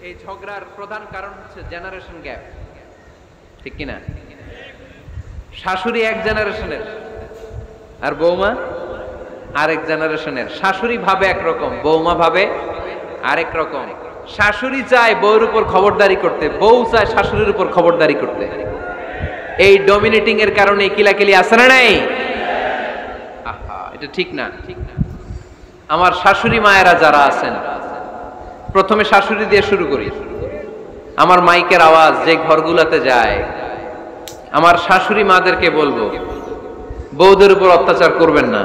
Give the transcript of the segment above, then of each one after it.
এই ঝগড়ার প্রধান কারণ হচ্ছে জেনারেশন গ্যাপ, ঠিক কিনা? শাশুড়ি এক জেনারেশনের আর বৌমা আরেক জেনারেশনের। শাশুড়ি ভাবে একরকম, বৌমা ভাবে আরেক রকম। শাশুড়ি চায় বউর উপর খবরদারি করতে, বউ চায় শাশুড়ির উপর খবরদারি করতে। এই ডমিনেটিং এর কারণে কিলাকিলি আছে না নাই? আহা, এটা ঠিক না। আমার শাশুড়ি মায়েরা যারা আছেন, প্রথমে শাশুড়ি দিয়ে শুরু করি। আমার মাইকের আওয়াজ যে ঘরগুলোতে যায়, আমার শাশুড়ি মাদেরকে বলবো, বউদের উপর অত্যাচার করবেন না।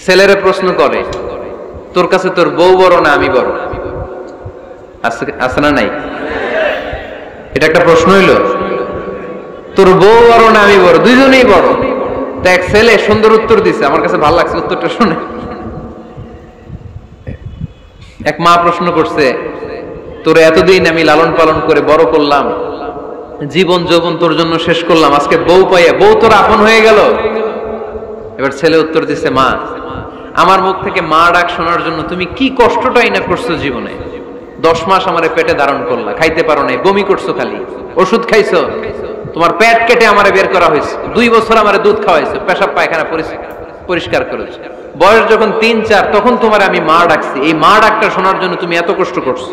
ছেলেরা প্রশ্ন করে, তোর কাছে তোর বউ বড় না আমি বড়? আছে না নাই? এটা একটা প্রশ্ন হইল। তোর বউ বড় না আমি বড়? দুইজনেই বড়। তো এক ছেলে সুন্দর উত্তর দিছে, আমার কাছে ভালো লাগছে উত্তরটা শুনে। এক মা প্রশ্ন করছে, তোর এতদিন আমি লালন পালন করে বড় করলাম, জীবন যৌবন তোর জন্য শেষ করলাম, আজকে বউ পাইয়া বউ তোর আপন হয়ে গেল? এবার ছেলে উত্তর দিছে, মা, আমার মুখ থেকে মা ডাক শোনার জন্য তুমি কি কষ্টটাই না করছো জীবনে। 10 মাস আমারে পেটে ধারণ করলা, খাইতে পারো নাই, বমি করছো, খালি ওষুধ খাইছো, তোমার পেট কেটে আমারে বের করা হয়েছে, 2 বছর আমারে দুধ খাওয়াইছো, পেশাব পায়খানা পরিষ্কার করেছো, বয়স যখন 3-4 তখন তোমার আমি মা ডাকছি। এই মা ডাকটা শোনার জন্য তুমি এত কষ্ট করছো,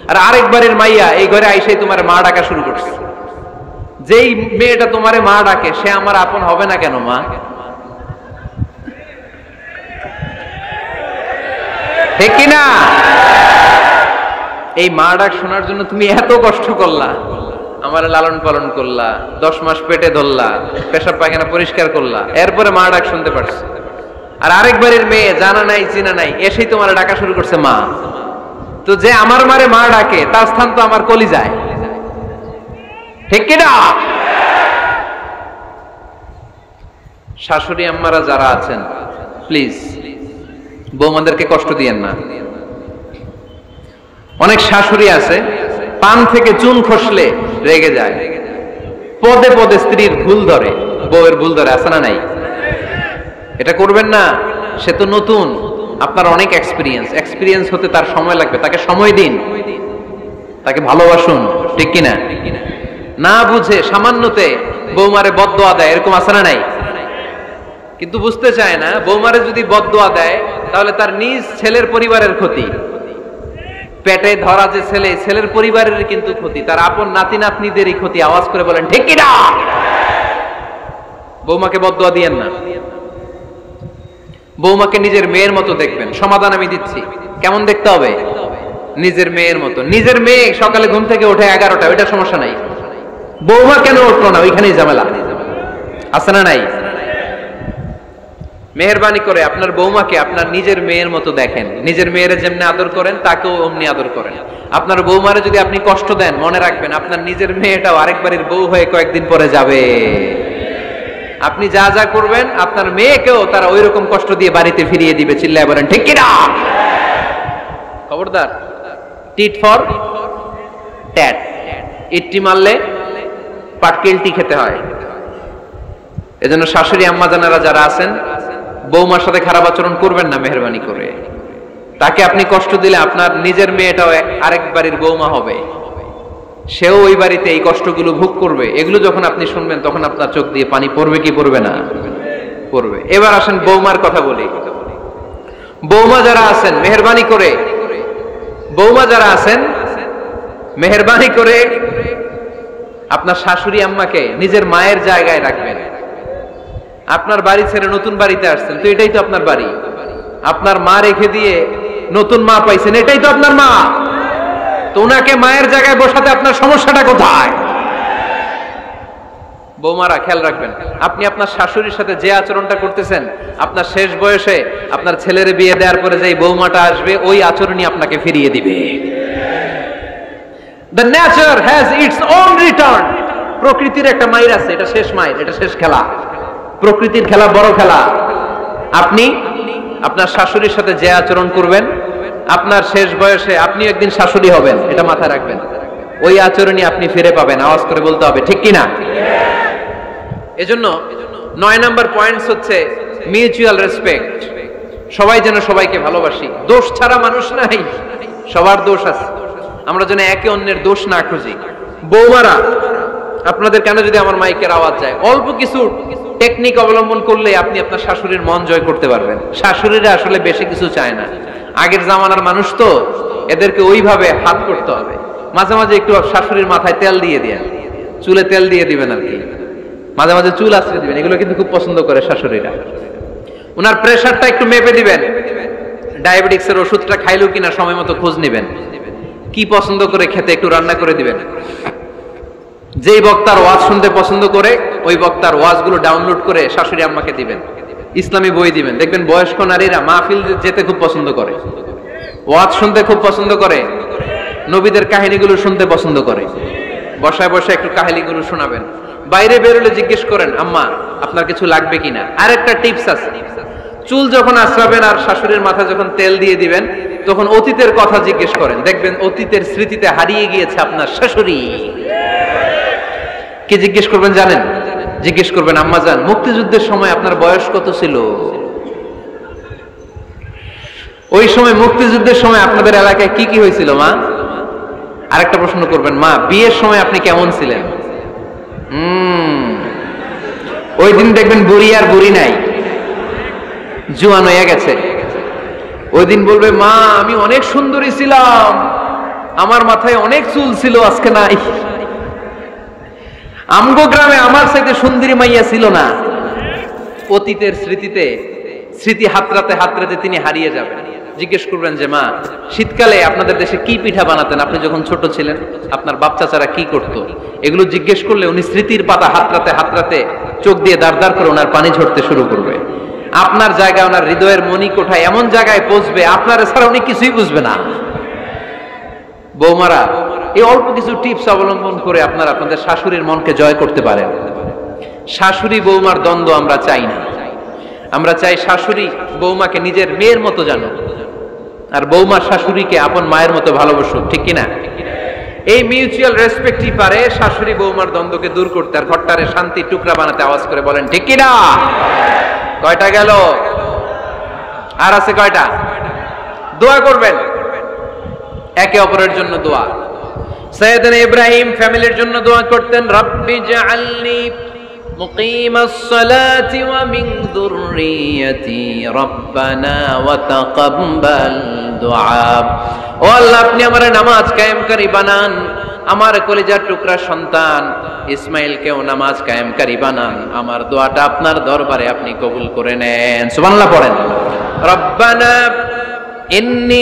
আর আরেকবারের মাইয়া এই ঘরে আইসাই তোমার মা ডাকা শুরু করছে। যেই মেয়েটা তোমারে মা ডাকে সে আমার আপন হবে না কেন মা? ঠিক কিনা? এই মা ডাক শোনার জন্য তুমি এত কষ্ট করলা, আমার লালন পালন করলা, 10 মাস পেটে ধরলা, পেশাব পায়খানা পরিষ্কার করলা, এরপরে মা ডাক শুনতে পারছো। আর আরেকবারের মেয়ে জানা নাই চিনা নাই এসেই তোমার ডাকা শুরু করছে মা। তো যে আমার মারে মা ডাকে তার স্থান তো আমার কলিজায়, ঠিক কিনা? শাশুড়ি আম্মারা যারা আছেন, প্লিজ বৌমাদেরকে কষ্ট দিয়েন না। অনেক শাশুড়ি আছে পান থেকে চুন খসলে রেগে যায়, পদে পদে স্ত্রীর ভুল ধরে, বউয়ের ভুল ধরে, আছে না নাই? এটা করবেন না। সে তো নতুন, আপনার অনেক এক্সপিরিয়েন্স হতে তার সময় লাগবে, তাকে সময় দিন, তাকে ভালোবাসুন, ঠিক কিনা? না বুঝে সামান্যতে বৌমারে বদদোয়া দেয়, এরকম আছে না নাই? কিন্তু বুঝতে চায় না, বৌমারে যদি বদদোয়া দেয় তাহলে তার নিজ ছেলের পরিবারের ক্ষতি, পেটে ধরা যে ছেলে, ছেলের পরিবারের কিন্তু ক্ষতি, তার আপন নাতি নাতনিদেরই ক্ষতি। আওয়াজ করে বলেন ঠিক কিনা? বৌমাকে বদদোয়া দিয়েন না। বৌমাকে নিজের মেয়ের মতো দেখবেন। সমাধান আমি দিচ্ছি, কেমন দেখতে হবে? নিজের মেয়ের মতো। নিজের মেয়ে সকালে ঘুম থেকে ওঠে 11টা, ওইটা সমস্যা নাই। বৌমা কেন উঠলো না, ওইখানেই ঝামেলা, আছে না নাই? মেহেরবানি করে আপনার বৌমাকে আপনার নিজের মেয়ের মতো দেখেন। নিজের মেয়ের যেমনি আদর করেন তাকেও অমনি আদর করেন। আপনার বৌমারে যদি আপনি কষ্ট দেন, মনে রাখবেন আপনার নিজের মেয়েটাও আরেকবারের বউ হয়ে কয়েকদিন পরে যাবে। আপনি যা যা করবেন আপনার মেয়েকেও তারা ওই রকম কষ্ট দিয়ে বাড়িতে ফিরিয়ে দিবে। চিল্লায় বলেন ঠিক কিনা? খবরদার, টিট ফর ট্যাট। ইট্টি মারলে পাটকেলটি খেতে হয়। এজন্য শাশুড়ি আম্মা জানারা যারা আছেন, বৌমার সাথে খারাপ আচরণ করবেন না মেহেরবানি করে। তাকে আপনি কষ্ট দিলে আপনার নিজের মেয়েটাও আরেক বাড়ির বৌমা হবে, সেও ওই বাড়িতে এই কষ্টগুলো ভোগ করবে। এগুলো যখন আপনি শুনবেন তখন আপনার চোখ দিয়ে পানি পড়বে কি পড়বে না? পড়বে। এবার আসেন বৌমার কথা বলি। বৌমা যারা আছেন মেহেরবানি করে, বৌমা যারা আছেন মেহেরবানি করে আপনার শাশুড়ি আম্মাকে নিজের মায়ের জায়গায় রাখবেন। আপনার বাড়ি ছেড়ে নতুন বাড়িতে আসছেন, তো এটাই তো আপনার বাড়ি। আপনার মা রেখে দিয়ে নতুন মা পাইছেন, এটাই তো আপনার মা। তো ওনাকে মায়ের জায়গায় বসাতে আপনার সমস্যাটা কোথায়? বৌমারা খেয়াল রাখবেন, আপনি আপনার শাশুড়ির সাথে যে আচরণটা করতেছেন, আপনার শেষ বয়সে আপনার ছেলের বিয়ে দেওয়ার পরে যে বৌমাটা আসবে ওই আচরণই আপনাকে ফিরিয়ে দিবে। The nature has its own return. প্রকৃতির একটা মাইর আছে, এটা শেষ মাইর, এটা শেষ খেলা। প্রকৃতির খেলা বড় খেলা। আপনি আপনার শাশুড়ির সাথে যে আচরণ করবেন, আপনার শেষ বয়সে আপনি একদিন শাশুড়ি হবেন, এটা মাথায় রাখবেন। ওই আচরণই আপনি ফিরে পাবেন। আওয়াজ করে বলতে হবে ঠিক কিনা? এজন্য 9 নাম্বার পয়েন্টস হচ্ছে মিউচুয়াল রেসপেক্ট। সবাই যেন সবাইকে ভালোবাসি। দোষ ছাড়া মানুষ নাই, সবার দোষ আছে, আমরা যেন একে অন্যের দোষ না খুঁজি। বৌমারা, আপনাদের কেন যদি আমার মাইকের আওয়াজ যায়, অল্প কিছু টেকনিক অবলম্বন করলে আপনি আপনার শাশুড়ির মন জয় করতে পারবেন। শাশুড়িরা আসলে বেশি কিছু চায় না, আগের জামানার মানুষ তো, এদেরকে ওইভাবে হাত করতে হবে। মাঝে মাঝে একটু শাশুড়ির মাথায় তেল দিয়ে দেন, চুলে তেল দিয়ে দিবেন আর কি, মাঝে মাঝে চুল আশ্রয় দিবেন, এগুলো কিন্তু খুব পছন্দ করে শাশুড়িরা। ওনার প্রেশারটা একটু মেপে দিবেন, ডায়াবেটিক্সের ওষুধটা খাইলো কিনা সময় মতো খোঁজ নিবেন, কি পছন্দ করে খেতে একটু রান্না করে দিবেন। যেই বক্তার ওয়াজ শুনতে পছন্দ করে ওই বক্তার ওয়াজগুলো ডাউনলোড করে শাশুড়ি আম্মাকে দিবেন, ইসলামী বই দিবেন। দেখবেন বয়স্ক নারীরা মাহফিল যেতে খুব পছন্দ করে, ওয়াজ শুনতে খুব পছন্দ করে, নবীদের কাহিনীগুলো শুনতে পছন্দ করে। বসায় বসায় একটু কাহিনীগুলো শোনাবেন। বাইরে বেরোলে জিজ্ঞেস করেন, আম্মা আপনার কিছু লাগবে কিনা। আরেকটা টিপস আছে, চুল যখন আশ্রাবেন আর শাশুড়ির মাথা যখন তেল দিয়ে দিবেন, তখন অতীতের কথা জিজ্ঞেস করেন। দেখবেন অতীতের স্মৃতিতে হারিয়ে গিয়েছে আপনার শাশুড়ি। কি জিজ্ঞেস করবেন জানেন? জিজ্ঞেস করবেন, আম্মা জান, মুক্তিযুদ্ধের সময় আপনার বয়স কত ছিল? ওই সময় মুক্তিযুদ্ধের সময় আপনাদের এলাকায় কি কি হয়েছিল মা? আরেকটা প্রশ্ন করবেন, মা বিয়ের সময় আপনি কেমন ছিলেন? ওই দিন দেখবেন বুড়ি আর বুড়ি নাই, জুয়ান হয়ে গেছে। ওই দিন বলবে, মা আমি অনেক সুন্দরী ছিলাম, আমার মাথায় অনেক চুল ছিল, আজকে নাই। আমগো গ্রামে আমার সাথে সুন্দরী মাইয়া ছিল না। অতীতের স্মৃতিতে, স্মৃতি হাতরাতে হাতরাতে তিনি হারিয়ে যাবেন। জিজ্ঞেস করবেন যে, মা শীতকালে আপনাদের দেশে কি পিঠা বানাতেন আপনি যখন ছোট ছিলেন, আপনার বাপ চাচারা কি করতো? এগুলো জিজ্ঞেস করলে উনি স্মৃতির পাতা হাতরাতে হাতরাতে চোখ দিয়ে দাঁড় দাঁড় করে ওনার পানি ঝরতে শুরু করবে। আপনার জায়গায়, ওনার হৃদয়ের মনি কোঠায় এমন জায়গায় পৌঁছবে, আপনার ছাড়া উনি কিছুই বুঝবে না। বৌমারা, এই অল্প কিছু টিপস অবলম্বন করে আপনারা আপনাদের শাশুড়ির মনকে জয় করতে পারেন। শাশুড়ি বৌমার দ্বন্দ্ব আমরা চাই না, আমরা চাই শাশুড়ি বৌমাকে নিজের মেয়ের মতো জানো, আর বৌমা শাশুড়িকে আপন মায়ের মতো ভালোবাসুক, ঠিক কিনা? এই মিউচুয়াল রেসপেক্টই পারে শাশুড়ি বৌমার দ্বন্দ্বকে দূর করতে আর ঘরটারে শান্তি টুকরা বানাতে। আওয়াজ করে বলেন ঠিক কিনা? কয়টা গেল? আর আছে কয়টা? দোয়া করবেন একে অপরের জন্য। দোয়া, সাইয়েদনা ইব্রাহিম ফ্যামিলির জন্য দোয়া করতেন, রব্বি জাআলনি মুকিমাস সালাতি ওয়া মিন যুররিয়াতি রব্বানা ওয়া তাকাব্বাল দুআ। ও আল্লাহ, আপনি আমারে নামাজ কায়েমকারী বানান, আমার কলিজার টুকরা সন্তান ইসমাইলকেও নামাজ কায়েমকারী বানান, আমার দোয়াটা আপনার দরবারে আপনি কবুল করে নেন। সুবহানাল্লাহ পড়েন। রব্বানা ইন্নী